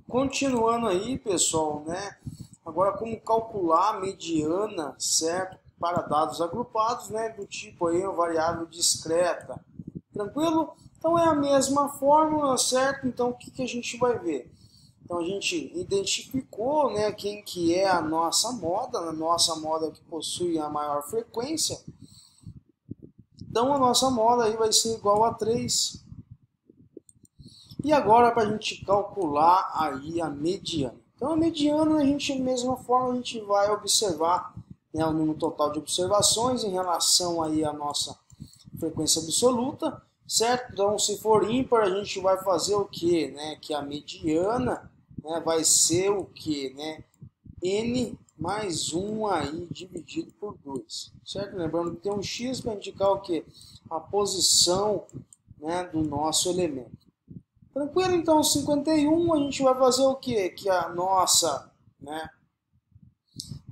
Continuando aí, pessoal, né? Agora, como calcular a mediana, certo? Para dados agrupados, né? Do tipo aí, uma variável discreta. Tranquilo? Então, é a mesma fórmula, certo? Então, o que a gente vai ver? Então, a gente identificou, né, quem que é a nossa moda que possui a maior frequência. Então, a nossa moda aí vai ser igual a 3. E agora, para a gente calcular aí a mediana. Então, a mediana, a gente, da mesma forma, a gente vai observar, né, o número total de observações em relação aí à nossa frequência absoluta, certo? Então, se for ímpar, a gente vai fazer o quê? Né? Que a mediana, né, vai ser o quê? Né? N mais 1 aí dividido por 2, certo? Lembrando que tem um x para indicar o quê? A posição, né, do nosso elemento. Tranquilo? Então, 51 a gente vai fazer o quê? Que a nossa, né,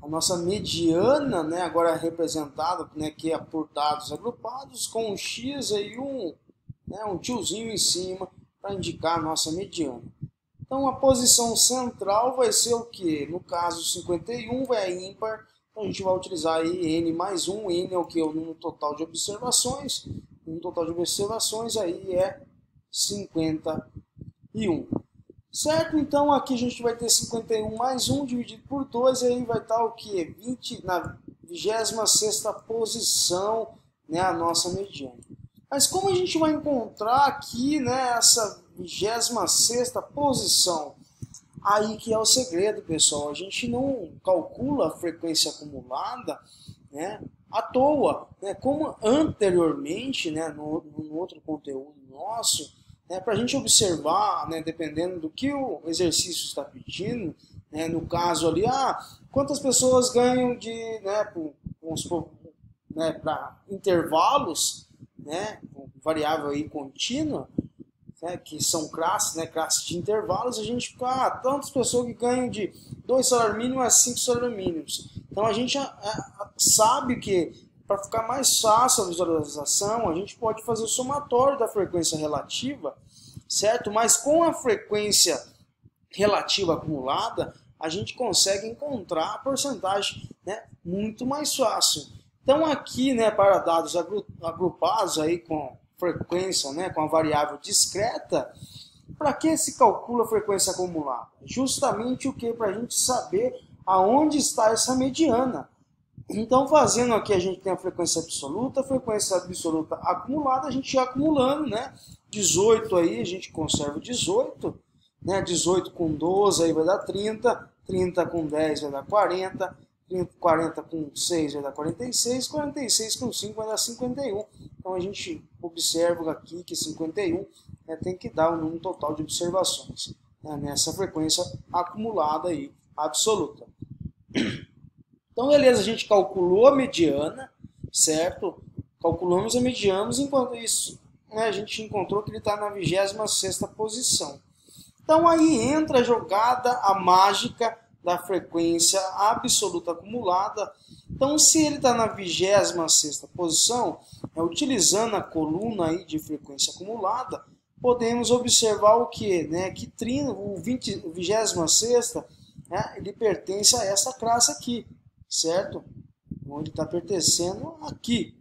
a nossa mediana, né, agora é representada, né, que é por dados agrupados, com um x e um tiozinho em cima para indicar a nossa mediana. Então, a posição central vai ser o quê? No caso, 51 é ímpar, então a gente vai utilizar aí n mais 1, n é o que? O número total de observações, o número total de observações aí é 51. Certo? Então, aqui a gente vai ter 51 mais 1 dividido por 2, e aí vai estar o quê? 20 na 26ª posição, né, a nossa mediana. Mas como a gente vai encontrar aqui, né, essa 26ª posição? Aí que é o segredo, pessoal. A gente não calcula a frequência acumulada, né, à toa, né, como anteriormente, né, no outro conteúdo nosso, né, para a gente observar, né, dependendo do que o exercício está pedindo, né, no caso ali, quantas pessoas ganham de, né, vamos supor, né, para intervalos, né, variável aí contínua, né, que são classes, né, classes de intervalos, a gente fica, tantas pessoas que ganham de 2 salários mínimos a 5 salários mínimos. Então a gente sabe que para ficar mais fácil a visualização, a gente pode fazer o somatório da frequência relativa, certo? Mas com a frequência relativa acumulada, a gente consegue encontrar a porcentagem, né, muito mais fácil. Então aqui, né, para dados agrupados aí com frequência, né, com a variável discreta, para que se calcula a frequência acumulada? Justamente o que? Para a gente saber aonde está essa mediana. Então, fazendo aqui, a gente tem a frequência absoluta acumulada, a gente ia acumulando, né? 18 aí, a gente conserva 18, né? 18 com 12 aí vai dar 30, 30 com 10 vai dar 40, 40 com 6 vai dar 46, 46 com 5 vai dar 51. Então, a gente observa aqui que 51, né, tem que dar o número total de observações, né, nessa frequência acumulada aí, absoluta. Então, beleza, a gente calculou a mediana, certo? Calculamos a mediana, enquanto isso, né, a gente encontrou que ele está na 26ª posição. Então, aí entra a jogada, a mágica da frequência absoluta acumulada. Então, se ele está na 26ª posição, utilizando a coluna aí de frequência acumulada, podemos observar o quê? Né? Que o 26ª, né, ele pertence a essa classe aqui, certo? Onde está pertencendo aqui.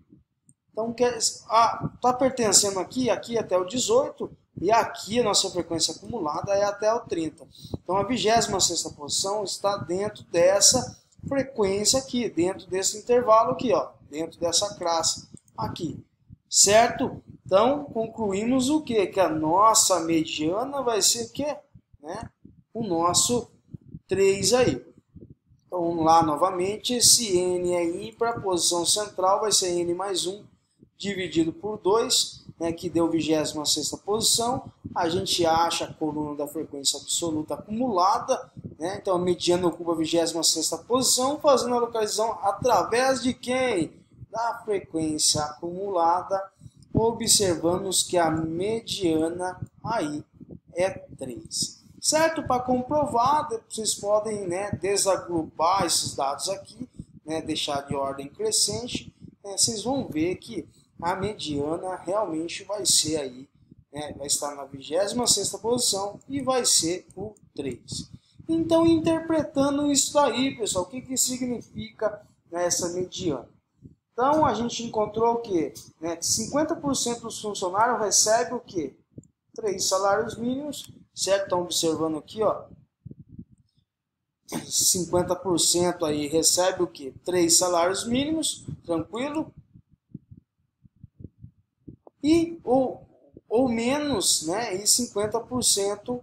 Então, está pertencendo aqui até o 18, e aqui a nossa frequência acumulada é até o 30. Então, a 26ª posição está dentro dessa frequência aqui, dentro desse intervalo aqui, ó, dentro dessa classe aqui, certo? Então, concluímos o quê? Que a nossa mediana vai ser o quê? Né? O nosso 3 aí. Então, vamos lá novamente, se n é ímpar, a posição central vai ser n mais 1 dividido por 2, né, que deu 26ª posição. A gente acha a coluna da frequência absoluta acumulada, né? Então a mediana ocupa a 26ª posição, fazendo a localização através de quem? Da frequência acumulada. Observamos que a mediana aí é 3. Certo? Para comprovar, vocês podem, né, desagrupar esses dados aqui, né, deixar de ordem crescente, né, vocês vão ver que a mediana realmente vai ser aí, né, vai estar na 26ª posição e vai ser o 3. Então, interpretando isso daí, pessoal, o que significa essa mediana? Então, a gente encontrou o quê? 50% dos funcionários recebem o quê? 3 salários mínimos, certo? Estão observando aqui, ó. 50% aí recebe o quê? 3 salários mínimos, tranquilo? E, ou menos, né? E 50%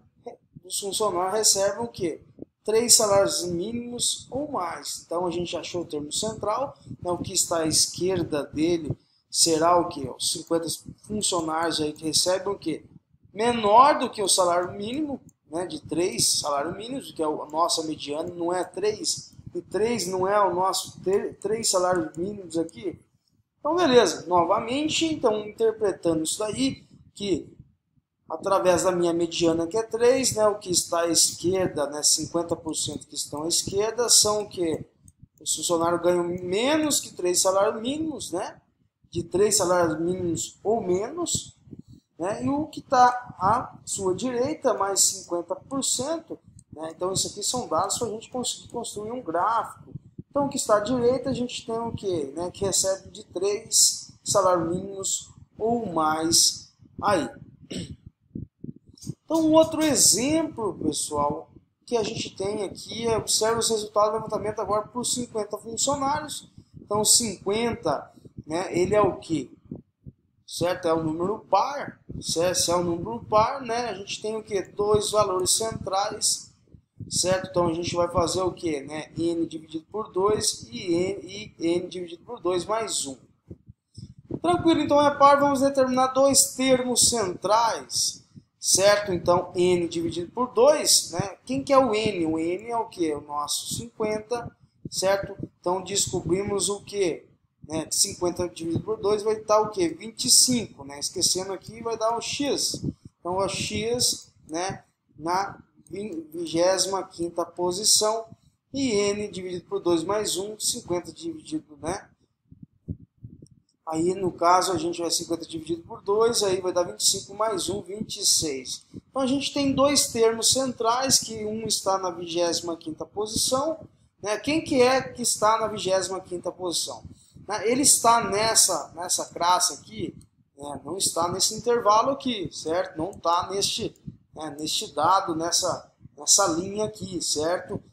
dos funcionários recebem o quê? 3 salários mínimos ou mais. Então, a gente achou o termo central. Então, o que está à esquerda dele será o quê? Os 50 funcionários aí que recebem o quê? Menor do que o salário mínimo, né, de 3 salários mínimos, que é a nossa mediana, não é 3. E 3 não é o nosso 3 salários mínimos aqui. Então, beleza. Novamente, então, interpretando isso daí, que através da minha mediana, que é 3, né, o que está à esquerda, né, 50% que estão à esquerda, são que os funcionários ganham menos que 3 salários mínimos, né, de 3 salários mínimos ou menos, né, e o que está à sua direita, mais 50%, né, então isso aqui são dados para a gente conseguir construir um gráfico. Então, o que está à direita, a gente tem o quê? Né, que recebe de 3 salários mínimos ou mais aí. Então, um outro exemplo, pessoal, que a gente tem aqui é, observa os resultados do levantamento agora por 50 funcionários. Então, 50, né, ele é o quê? Certo? É o número par. Certo? Se é o número par, né, a gente tem o quê? 2 valores centrais. Certo? Então, a gente vai fazer o quê? Né? N dividido por 2 e N dividido por 2 mais 1. Tranquilo, então é par. Vamos determinar 2 termos centrais. Certo? Então, N dividido por 2, né? Quem que é o N? O N é o que? O nosso 50, certo? Então, descobrimos o que? Né? 50 dividido por 2 vai dar o que? 25, né? Esquecendo aqui, vai dar o X. Então, o X, né? Na 25ª posição. E N dividido por 2 mais 1, 50 dividido, né? Aí, no caso, a gente vai 50 dividido por 2, aí vai dar 25 mais 1, 26. Então, a gente tem 2 termos centrais, que um está na 25ª posição. Né? Quem que é que está na 25ª posição? Ele está nessa classe aqui, né? Não está nesse intervalo aqui, certo? Não está neste dado, nessa linha aqui, certo?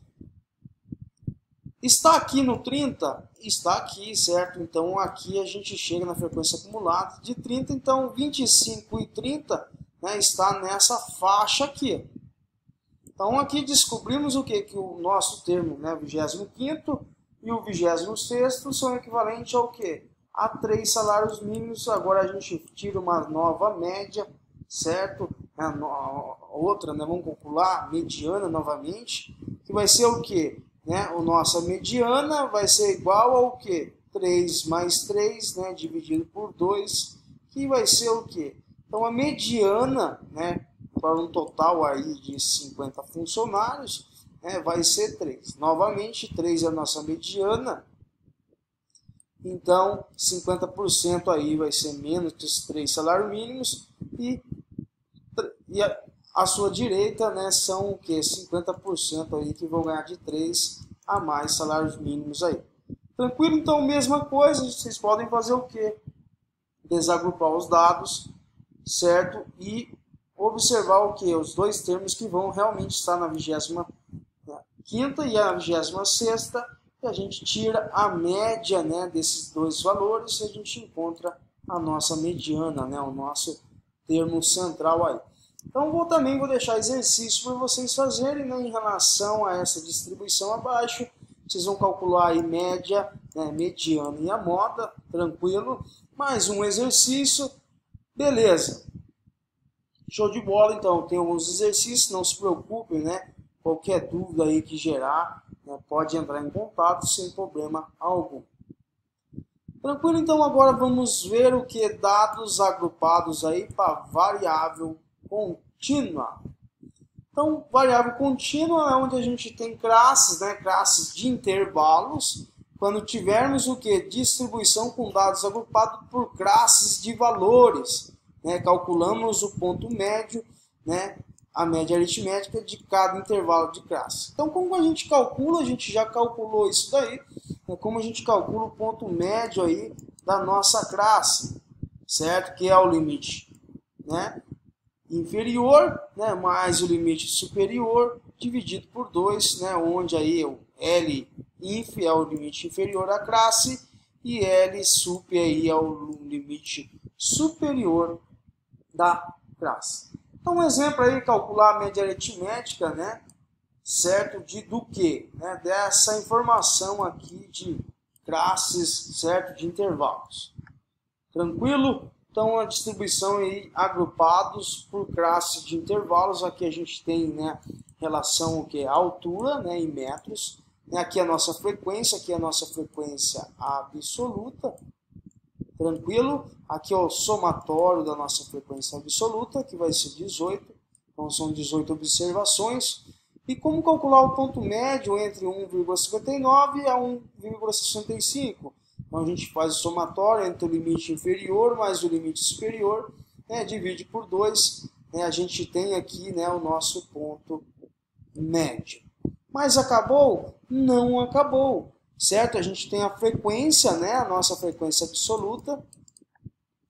Está aqui no 30? Está aqui, certo? Então, aqui a gente chega na frequência acumulada de 30. Então, 25 e 30, né, está nessa faixa aqui. Então, aqui descobrimos o quê? Que o nosso termo, né, 25º e o 26º são equivalentes ao quê? A 3 salários mínimos. Agora, a gente tira uma nova média, certo? Outra, né, vamos calcular mediana novamente, que vai ser o quê? Né? A nossa mediana vai ser igual ao que? 3 mais 3, né? Dividido por 2, que vai ser o quê? Então, a mediana, né? Para um total aí de 50 funcionários, né? Vai ser 3. Novamente, 3 é a nossa mediana. Então, 50% aí vai ser menos que os 3 salários mínimos. E a sua direita, né, são o que? 50% aí que vão ganhar de 3 a mais salários mínimos aí. Tranquilo? Então, mesma coisa, vocês podem fazer o que? Desagrupar os dados, certo? E observar o que? Os 2 termos que vão realmente estar na 25ª e a 26ª, e a gente tira a média, né, desses 2 valores e a gente encontra a nossa mediana, né, o nosso termo central aí. Então, também vou deixar exercício para vocês fazerem, né, em relação a essa distribuição abaixo. Vocês vão calcular aí média, né, mediana e a moda, tranquilo. Mais um exercício, beleza. Show de bola, então. Tem alguns exercícios, não se preocupem, né? Qualquer dúvida aí que gerar, né, pode entrar em contato sem problema algum. Tranquilo, então agora vamos ver o que? Dados agrupados aí para variável contínua. Então, variável contínua é onde a gente tem classes, né, classes de intervalos. Quando tivermos o que? Distribuição com dados agrupados por classes de valores, né, calculamos o ponto médio, né, a média aritmética de cada intervalo de classe. Então, como a gente calcula, a gente já calculou isso daí, é como a gente calcula o ponto médio aí da nossa classe, certo? Que é o limite, né, inferior, né, mais o limite superior, dividido por 2, né, onde aí o L_inf é o limite inferior à classe e L_sup aí é o limite superior da classe. Então, um exemplo aí, calcular a média aritmética, né, certo, do que? Né, dessa informação aqui de classes, certo, de intervalos. Tranquilo? Então, a distribuição aí, agrupados por classe de intervalos, aqui a gente tem, né, relação que é a altura, né, em metros, né, aqui a nossa frequência, aqui a nossa frequência absoluta. Tranquilo? Aqui é o somatório da nossa frequência absoluta, que vai ser 18. Então, são 18 observações. E como calcular o ponto médio entre 1,59 a 1,65? Então, a gente faz o somatório entre o limite inferior mais o limite superior, né, divide por 2. Né, a gente tem aqui, né, o nosso ponto médio. Mas acabou? Não acabou. Certo? A gente tem a frequência, né? A nossa frequência absoluta.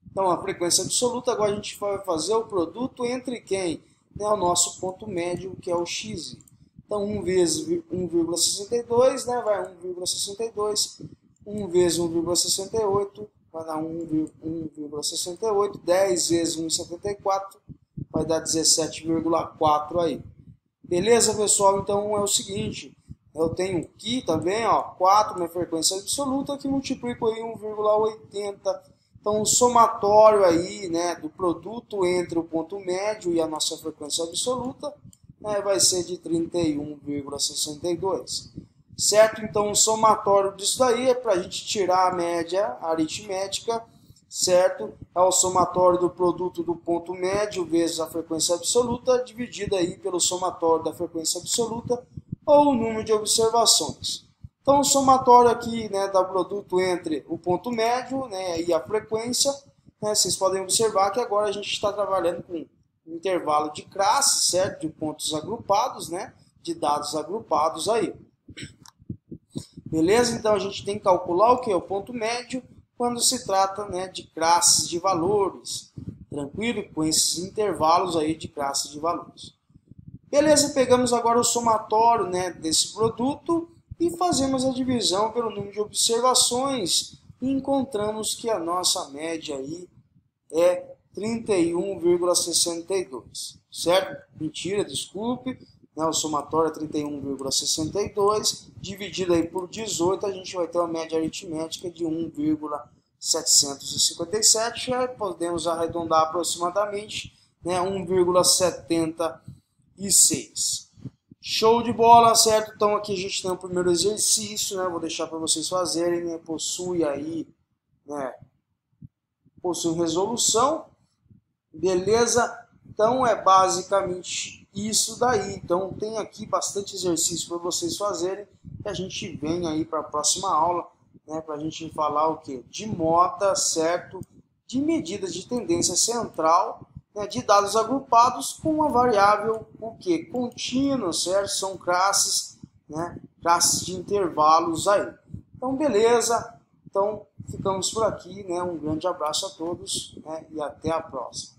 Então, a frequência absoluta, agora a gente vai fazer o produto entre quem? Né? O nosso ponto médio, que é o x. Então, 1 vezes 1,62, né? Vai 1,62. 1 vezes 1,68 vai dar 1,68. 10 vezes 1,74 vai dar 17,4 aí. Beleza, pessoal? Então, é o seguinte... Eu tenho aqui também, ó, 4, minha frequência absoluta, que multiplico aí 1,80. Então, o somatório aí, né, do produto entre o ponto médio e a nossa frequência absoluta, né, vai ser de 31,62. Certo? Então, o somatório disso daí é para a gente tirar a média aritmética, certo? É o somatório do produto do ponto médio vezes a frequência absoluta, dividido aí pelo somatório da frequência absoluta, ou o número de observações. Então, o somatório aqui, né, dá produto entre o ponto médio, né, e a frequência. Né, vocês podem observar que agora a gente está trabalhando com um intervalo de classe, certo? De pontos agrupados, né, de dados agrupados aí. Beleza? Então, a gente tem que calcular o que? O ponto médio quando se trata, né, de classes de valores. Tranquilo? Com esses intervalos aí de classes de valores. Beleza, pegamos agora o somatório, né, desse produto e fazemos a divisão pelo número de observações e encontramos que a nossa média aí é 31,62, certo? Mentira, desculpe, né, o somatório é 31,62, dividido aí por 18, a gente vai ter uma média aritmética de 1,757, podemos arredondar aproximadamente, né, 1,76. Show de bola, certo? Então aqui a gente tem o primeiro exercício, né? Vou deixar para vocês fazerem, né? Possui aí, né, possui resolução, beleza? Então é basicamente isso daí. Então tem aqui bastante exercício para vocês fazerem e a gente vem aí para a próxima aula, né? Para a gente falar o que? De moda, certo? De medidas de tendência central, de dados agrupados com uma variável o que? Contínua, certo? São classes, né? Classes de intervalos aí. Então, beleza. Então, ficamos por aqui, né? Um grande abraço a todos, né? E até a próxima.